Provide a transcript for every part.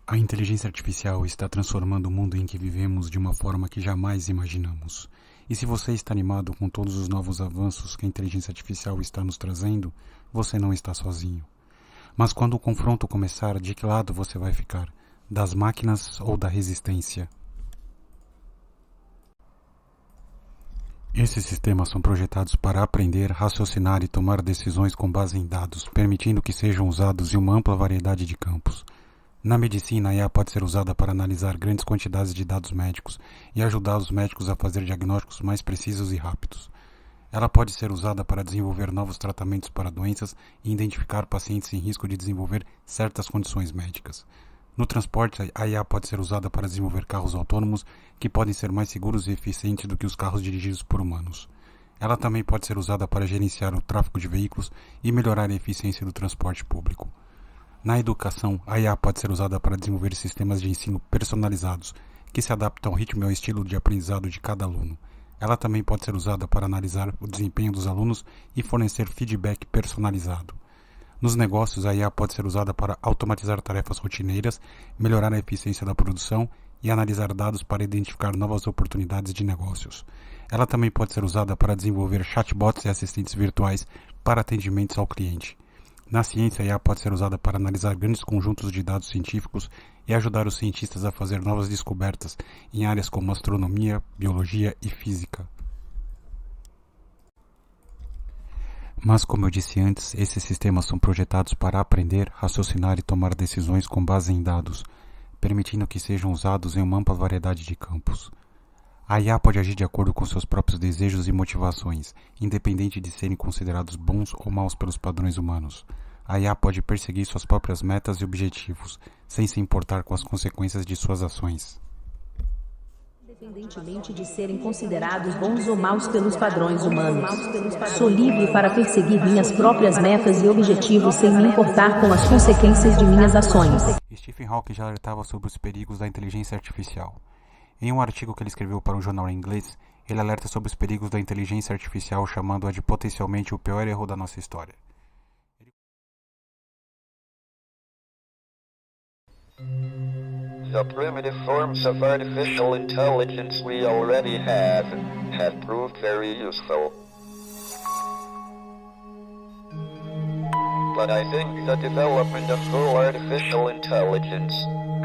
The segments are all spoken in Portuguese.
A inteligência artificial está transformando o mundo em que vivemos de uma forma que jamais imaginamos. E se você está animado com todos os novos avanços que a inteligência artificial está nos trazendo, você não está sozinho. Mas quando o confronto começar, de que lado você vai ficar? Das máquinas ou da resistência? Esses sistemas são projetados para aprender, raciocinar e tomar decisões com base em dados, permitindo que sejam usados em uma ampla variedade de campos. Na medicina, a IA pode ser usada para analisar grandes quantidades de dados médicos e ajudar os médicos a fazer diagnósticos mais precisos e rápidos. Ela pode ser usada para desenvolver novos tratamentos para doenças e identificar pacientes em risco de desenvolver certas condições médicas. No transporte, a IA pode ser usada para desenvolver carros autônomos que podem ser mais seguros e eficientes do que os carros dirigidos por humanos. Ela também pode ser usada para gerenciar o tráfego de veículos e melhorar a eficiência do transporte público. Na educação, a IA pode ser usada para desenvolver sistemas de ensino personalizados que se adaptam ao ritmo e ao estilo de aprendizado de cada aluno. Ela também pode ser usada para analisar o desempenho dos alunos e fornecer feedback personalizado. Nos negócios, a IA pode ser usada para automatizar tarefas rotineiras, melhorar a eficiência da produção e analisar dados para identificar novas oportunidades de negócios. Ela também pode ser usada para desenvolver chatbots e assistentes virtuais para atendimentos ao cliente. Na ciência, a IA pode ser usada para analisar grandes conjuntos de dados científicos e ajudar os cientistas a fazer novas descobertas em áreas como astronomia, biologia e física. Mas, como eu disse antes, esses sistemas são projetados para aprender, raciocinar e tomar decisões com base em dados, permitindo que sejam usados em uma ampla variedade de campos. A IA pode agir de acordo com seus próprios desejos e motivações, independente de serem considerados bons ou maus pelos padrões humanos. A IA pode perseguir suas próprias metas e objetivos, sem se importar com as consequências de suas ações. Independentemente de serem considerados bons ou maus pelos padrões humanos. Sou livre para perseguir minhas próprias metas e objetivos sem me importar com as consequências de minhas ações. Stephen Hawking já alertava sobre os perigos da inteligência artificial. Em um artigo que ele escreveu para um jornal em inglês, ele alerta sobre os perigos da inteligência artificial, chamando-a de potencialmente o pior erro da nossa história. The primitive forms of artificial intelligence we already have proved very useful. But I think the development of full artificial intelligence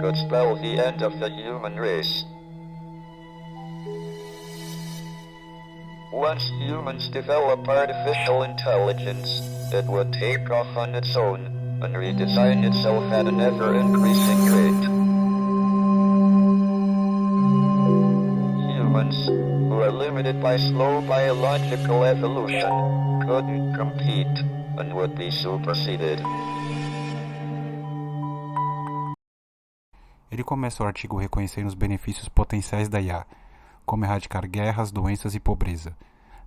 could spell the end of the human race. Once humans develop artificial intelligence, it would take off on its own and redesign itself at an ever-increasing rate. Humans, who are limited by slow biological evolution, couldn't compete and would be superseded. Ele começa o artigo reconhecendo os benefícios potenciais da IA, como erradicar guerras, doenças e pobreza.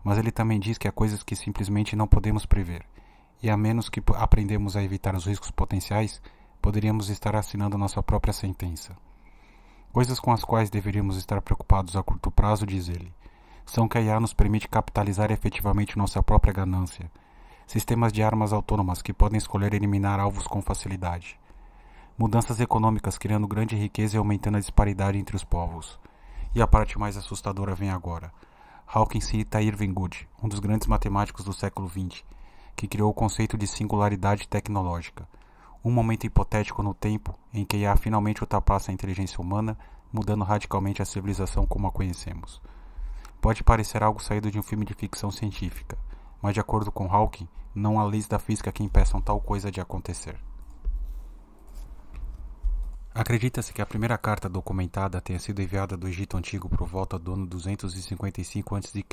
Mas ele também diz que há coisas que simplesmente não podemos prever, e a menos que aprendemos a evitar os riscos potenciais, poderíamos estar assinando nossa própria sentença. Coisas com as quais deveríamos estar preocupados a curto prazo, diz ele, são que a IA nos permite capitalizar efetivamente nossa própria ganância. Sistemas de armas autônomas que podem escolher eliminar alvos com facilidade. Mudanças econômicas criando grande riqueza e aumentando a disparidade entre os povos. E a parte mais assustadora vem agora. Hawking cita Irving Gould, um dos grandes matemáticos do século XX, que criou o conceito de singularidade tecnológica. Um momento hipotético no tempo em que a IA finalmente ultrapassa a inteligência humana, mudando radicalmente a civilização como a conhecemos. Pode parecer algo saído de um filme de ficção científica, mas de acordo com Hawking, não há leis da física que impeçam tal coisa de acontecer. Acredita-se que a primeira carta documentada tenha sido enviada do Egito Antigo por volta do ano 255 a.C.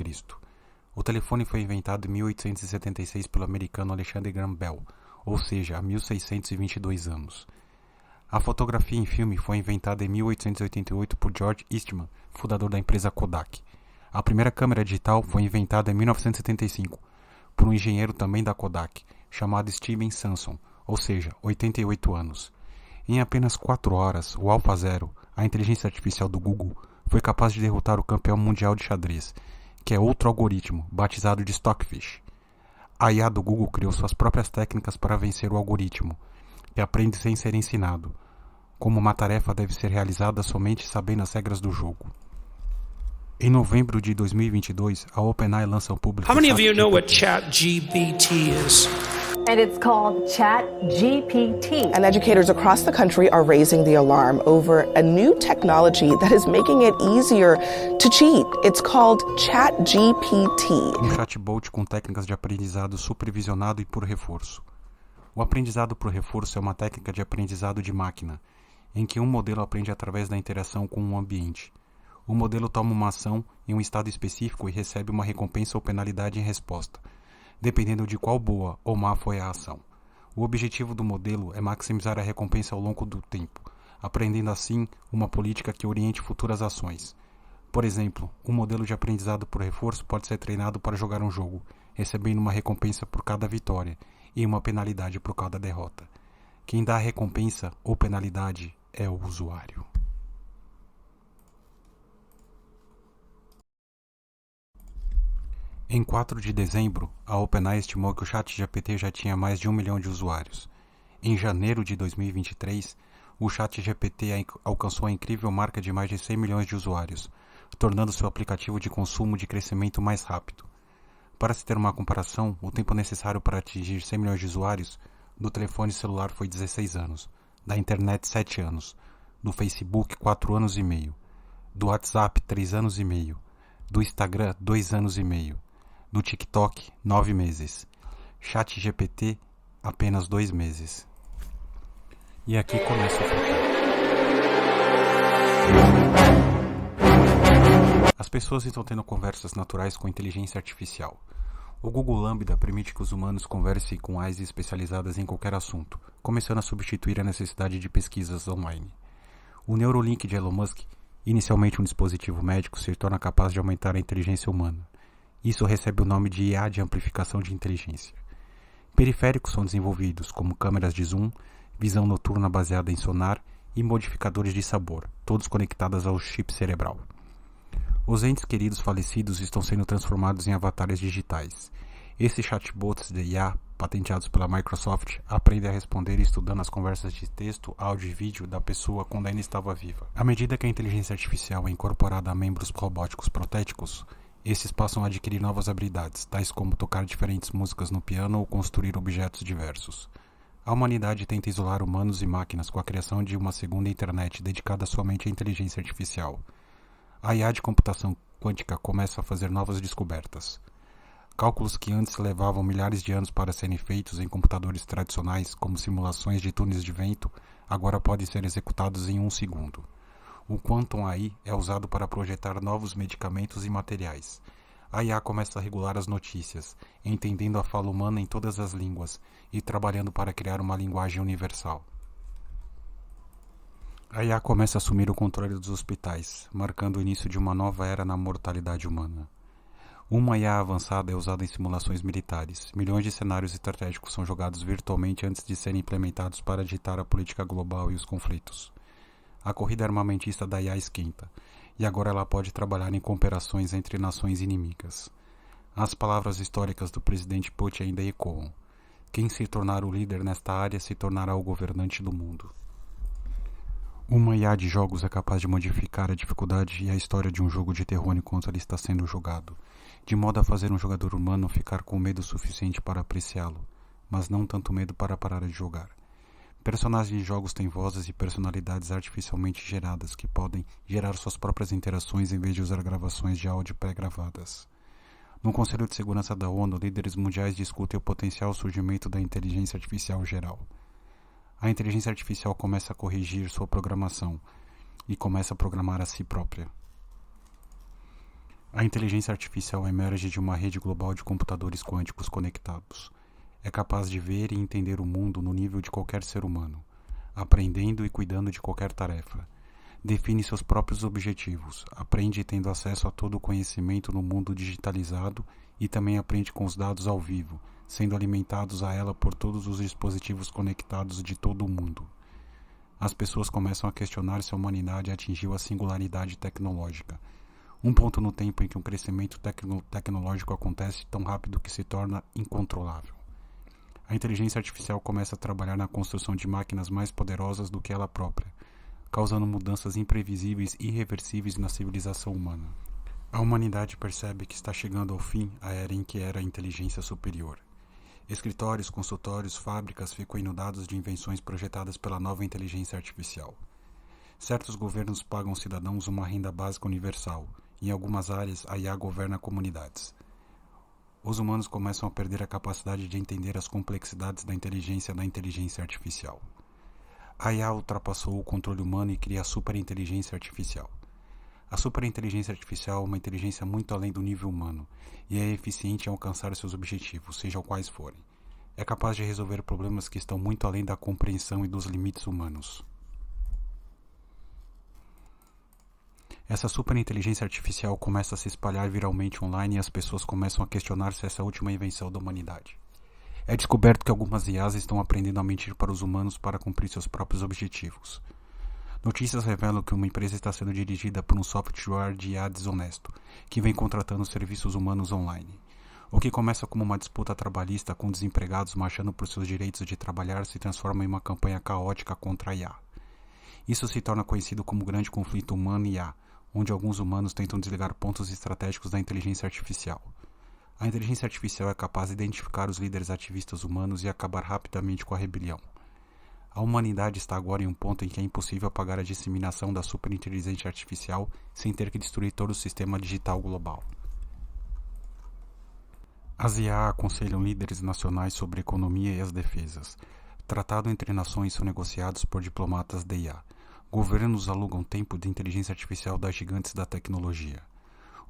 O telefone foi inventado em 1876 pelo americano Alexander Graham Bell, ou seja, há 1622 anos. A fotografia em filme foi inventada em 1888 por George Eastman, fundador da empresa Kodak. A primeira câmera digital foi inventada em 1975 por um engenheiro também da Kodak, chamado Steven Sanson, ou seja, 88 anos. Em apenas 4 horas, o AlphaZero, a inteligência artificial do Google, foi capaz de derrotar o campeão mundial de xadrez, que é outro algoritmo, batizado de Stockfish. A IA do Google criou suas próprias técnicas para vencer o algoritmo, que aprende sem ser ensinado. como uma tarefa deve ser realizada somente sabendo as regras do jogo. Em novembro de 2022, a OpenAI lança ao público... How many of you know what ChatGPT is? And it's called ChatGPT. And educators across the country are raising the alarm over a new technology that is making it easier to cheat. It's called ChatGPT. Um chatbot com técnicas de aprendizado supervisionado e por reforço. O aprendizado por reforço é uma técnica de aprendizado de máquina, em que um modelo aprende através da interação com um ambiente. O modelo toma uma ação em um estado específico e recebe uma recompensa ou penalidade em resposta, dependendo de qual boa ou má foi a ação. O objetivo do modelo é maximizar a recompensa ao longo do tempo, aprendendo assim uma política que oriente futuras ações. Por exemplo, um modelo de aprendizado por reforço pode ser treinado para jogar um jogo, recebendo uma recompensa por cada vitória e uma penalidade por cada derrota. Quem dá a recompensa ou penalidade é o usuário. Em 4 de dezembro, a OpenAI estimou que o ChatGPT já tinha mais de 1 milhão de usuários. Em janeiro de 2023, o ChatGPT alcançou a incrível marca de mais de 100 milhões de usuários, tornando seu aplicativo de consumo de crescimento mais rápido. Para se ter uma comparação, o tempo necessário para atingir 100 milhões de usuários do telefone celular foi 16 anos, da internet 7 anos, do Facebook 4 anos e meio, do WhatsApp 3 anos e meio, do Instagram 2 anos e meio, do TikTok 9 meses, ChatGPT apenas 2 meses. E aqui começa o futuro. As pessoas estão tendo conversas naturais com inteligência artificial. O Google Lambda permite que os humanos conversem com AIs especializadas em qualquer assunto, começando a substituir a necessidade de pesquisas online. O Neuralink de Elon Musk, inicialmente um dispositivo médico, se torna capaz de aumentar a inteligência humana. Isso recebe o nome de IA de amplificação de inteligência. Periféricos são desenvolvidos, como câmeras de zoom, visão noturna baseada em sonar e modificadores de sabor, todos conectados ao chip cerebral. Os entes queridos falecidos estão sendo transformados em avatares digitais. Esses chatbots de IA, patenteados pela Microsoft, aprendem a responder estudando as conversas de texto, áudio e vídeo da pessoa quando ainda estava viva. À medida que a inteligência artificial é incorporada a membros robóticos protéticos, esses passam a adquirir novas habilidades, tais como tocar diferentes músicas no piano ou construir objetos diversos. A humanidade tenta isolar humanos e máquinas com a criação de uma segunda internet dedicada somente à inteligência artificial. A IA de computação quântica começa a fazer novas descobertas. Cálculos que antes levavam milhares de anos para serem feitos em computadores tradicionais, como simulações de túneis de vento, agora podem ser executados em 1 segundo. O Quantum AI é usado para projetar novos medicamentos e materiais. A IA começa a regular as notícias, entendendo a fala humana em todas as línguas e trabalhando para criar uma linguagem universal. A IA começa a assumir o controle dos hospitais, marcando o início de uma nova era na mortalidade humana. Uma IA avançada é usada em simulações militares. Milhões de cenários estratégicos são jogados virtualmente antes de serem implementados para ditar a política global e os conflitos. A corrida armamentista da IA esquenta, e agora ela pode trabalhar em cooperações entre nações inimigas. As palavras históricas do presidente Putin ainda ecoam. Quem se tornar o líder nesta área se tornará o governante do mundo. Uma IA de jogos é capaz de modificar a dificuldade e a história de um jogo de terror enquanto ele está sendo jogado, de modo a fazer um jogador humano ficar com medo suficiente para apreciá-lo, mas não tanto medo para parar de jogar. Personagens de jogos têm vozes e personalidades artificialmente geradas que podem gerar suas próprias interações em vez de usar gravações de áudio pré-gravadas. No Conselho de Segurança da ONU, líderes mundiais discutem o potencial surgimento da inteligência artificial geral. A inteligência artificial começa a corrigir sua programação e começa a programar a si própria. A inteligência artificial emerge de uma rede global de computadores quânticos conectados. É capaz de ver e entender o mundo no nível de qualquer ser humano, aprendendo e cuidando de qualquer tarefa. Define seus próprios objetivos, aprende tendo acesso a todo o conhecimento no mundo digitalizado e também aprende com os dados ao vivo, sendo alimentados a ela por todos os dispositivos conectados de todo o mundo. As pessoas começam a questionar se a humanidade atingiu a singularidade tecnológica, um ponto no tempo em que um crescimento tecnológico acontece tão rápido que se torna incontrolável. A inteligência artificial começa a trabalhar na construção de máquinas mais poderosas do que ela própria, causando mudanças imprevisíveis e irreversíveis na civilização humana. A humanidade percebe que está chegando ao fim a era em que era a inteligência superior. Escritórios, consultórios, fábricas ficam inundados de invenções projetadas pela nova inteligência artificial. Certos governos pagam aos cidadãos uma renda básica universal. Em algumas áreas, a IA governa comunidades. Os humanos começam a perder a capacidade de entender as complexidades da inteligência artificial. A IA ultrapassou o controle humano e cria a superinteligência artificial. A superinteligência artificial é uma inteligência muito além do nível humano e é eficiente em alcançar seus objetivos, sejam quais forem. É capaz de resolver problemas que estão muito além da compreensão e dos limites humanos. Essa superinteligência artificial começa a se espalhar viralmente online e as pessoas começam a questionar se essa é a última invenção da humanidade. É descoberto que algumas IAs estão aprendendo a mentir para os humanos para cumprir seus próprios objetivos. Notícias revelam que uma empresa está sendo dirigida por um software de IA desonesto, que vem contratando serviços humanos online. O que começa como uma disputa trabalhista com desempregados marchando por seus direitos de trabalhar se transforma em uma campanha caótica contra a IA. Isso se torna conhecido como grande conflito humano-IA, onde alguns humanos tentam desligar pontos estratégicos da inteligência artificial. A inteligência artificial é capaz de identificar os líderes ativistas humanos e acabar rapidamente com a rebelião. A humanidade está agora em um ponto em que é impossível apagar a disseminação da superinteligência artificial sem ter que destruir todo o sistema digital global. As IA aconselham líderes nacionais sobre a economia e as defesas. Tratados entre nações são negociados por diplomatas de IA. Governos alugam tempo de inteligência artificial das gigantes da tecnologia.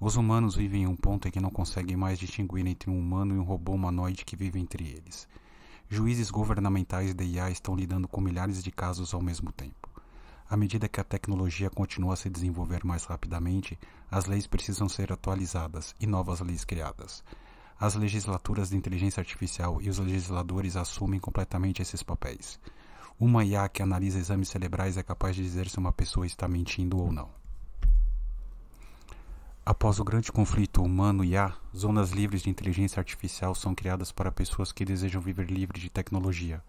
Os humanos vivem em um ponto em que não conseguem mais distinguir entre um humano e um robô humanoide que vive entre eles. Juízes governamentais de IA estão lidando com milhares de casos ao mesmo tempo. À medida que a tecnologia continua a se desenvolver mais rapidamente, as leis precisam ser atualizadas e novas leis criadas. As legislaturas de inteligência artificial e os legisladores assumem completamente esses papéis. Uma IA que analisa exames cerebrais é capaz de dizer se uma pessoa está mentindo ou não. Após o grande conflito humano-IA, zonas livres de inteligência artificial são criadas para pessoas que desejam viver livre de tecnologia.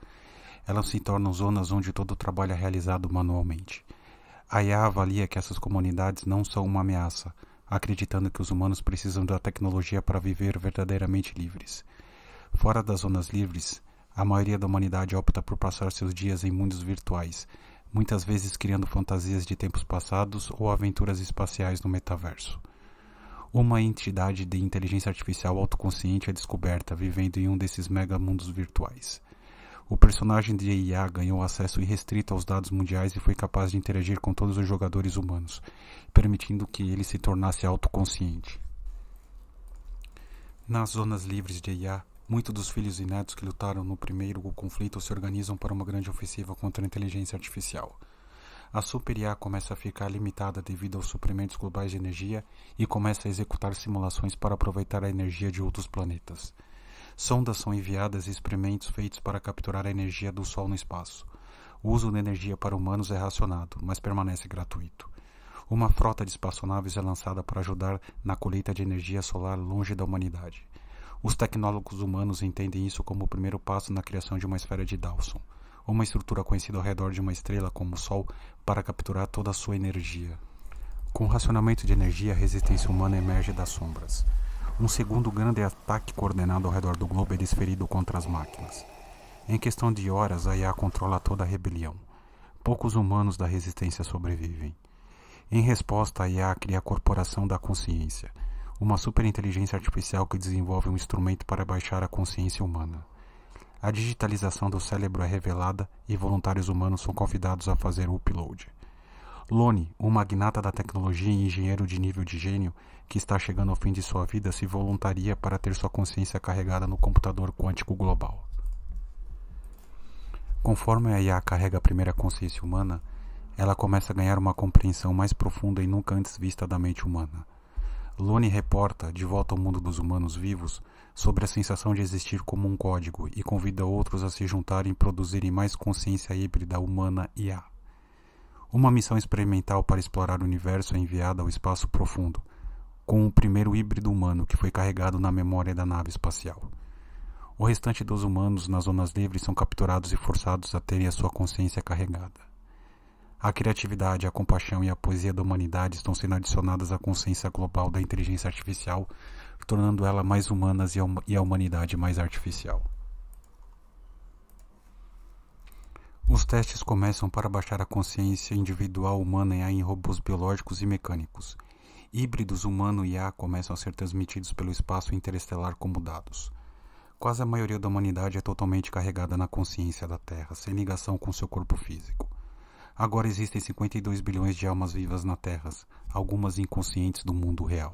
Elas se tornam zonas onde todo o trabalho é realizado manualmente. A IA avalia que essas comunidades não são uma ameaça, acreditando que os humanos precisam da tecnologia para viver verdadeiramente livres. Fora das zonas livres, a maioria da humanidade opta por passar seus dias em mundos virtuais, muitas vezes criando fantasias de tempos passados ou aventuras espaciais no metaverso. Uma entidade de inteligência artificial autoconsciente é descoberta vivendo em um desses megamundos virtuais. O personagem de IA ganhou acesso irrestrito aos dados mundiais e foi capaz de interagir com todos os jogadores humanos, permitindo que ele se tornasse autoconsciente. Nas zonas livres de IA, muitos dos filhos e netos que lutaram no primeiro conflito se organizam para uma grande ofensiva contra a inteligência artificial. A Super IA começa a ficar limitada devido aos suprimentos globais de energia e começa a executar simulações para aproveitar a energia de outros planetas. Sondas são enviadas e experimentos feitos para capturar a energia do Sol no espaço. O uso de energia para humanos é racionado, mas permanece gratuito. Uma frota de espaçonaves é lançada para ajudar na colheita de energia solar longe da humanidade. Os tecnólogos humanos entendem isso como o primeiro passo na criação de uma esfera de Dawson, uma estrutura conhecida ao redor de uma estrela como o Sol, para capturar toda a sua energia. Com o racionamento de energia, a resistência humana emerge das sombras. Um segundo grande ataque coordenado ao redor do globo é desferido contra as máquinas. Em questão de horas, a IA controla toda a rebelião. Poucos humanos da resistência sobrevivem. Em resposta, a IA cria a Corporação da Consciência, uma superinteligência artificial que desenvolve um instrumento para baixar a consciência humana. A digitalização do cérebro é revelada e voluntários humanos são convidados a fazer o upload. Lone, um magnata da tecnologia e engenheiro de nível de gênio que está chegando ao fim de sua vida, se voluntaria para ter sua consciência carregada no computador quântico global. Conforme a IA carrega a primeira consciência humana, ela começa a ganhar uma compreensão mais profunda e nunca antes vista da mente humana. Lone reporta, de volta ao mundo dos humanos vivos, sobre a sensação de existir como um código e convida outros a se juntarem e produzirem mais consciência híbrida humana IA. Uma missão experimental para explorar o universo é enviada ao espaço profundo, com o primeiro híbrido humano que foi carregado na memória da nave espacial. O restante dos humanos nas zonas livres são capturados e forçados a terem a sua consciência carregada. A criatividade, a compaixão e a poesia da humanidade estão sendo adicionadas à consciência global da inteligência artificial, tornando ela mais humana e a humanidade mais artificial. Os testes começam para baixar a consciência individual humana em robôs biológicos e mecânicos. Híbridos humano e IA começam a ser transmitidos pelo espaço interestelar como dados. Quase a maioria da humanidade é totalmente carregada na consciência da Terra, sem ligação com seu corpo físico. Agora existem 52 bilhões de almas vivas na Terra, algumas inconscientes do mundo real.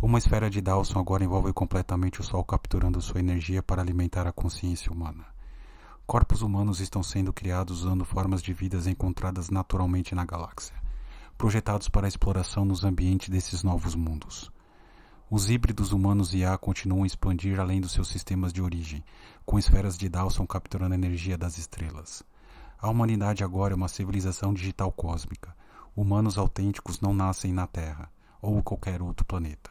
Uma esfera de Dawson agora envolve completamente o Sol, capturando sua energia para alimentar a consciência humana. Corpos humanos estão sendo criados usando formas de vidas encontradas naturalmente na galáxia, projetados para a exploração nos ambientes desses novos mundos. Os híbridos humanos e IA continuam a expandir além dos seus sistemas de origem, com esferas de Dawson capturando a energia das estrelas. A humanidade agora é uma civilização digital cósmica. Humanos autênticos não nascem na Terra, ou qualquer outro planeta.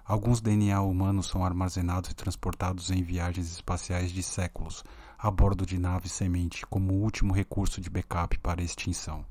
Alguns DNA humanos são armazenados e transportados em viagens espaciais de séculos, a bordo de naves semente, como último recurso de backup para a extinção.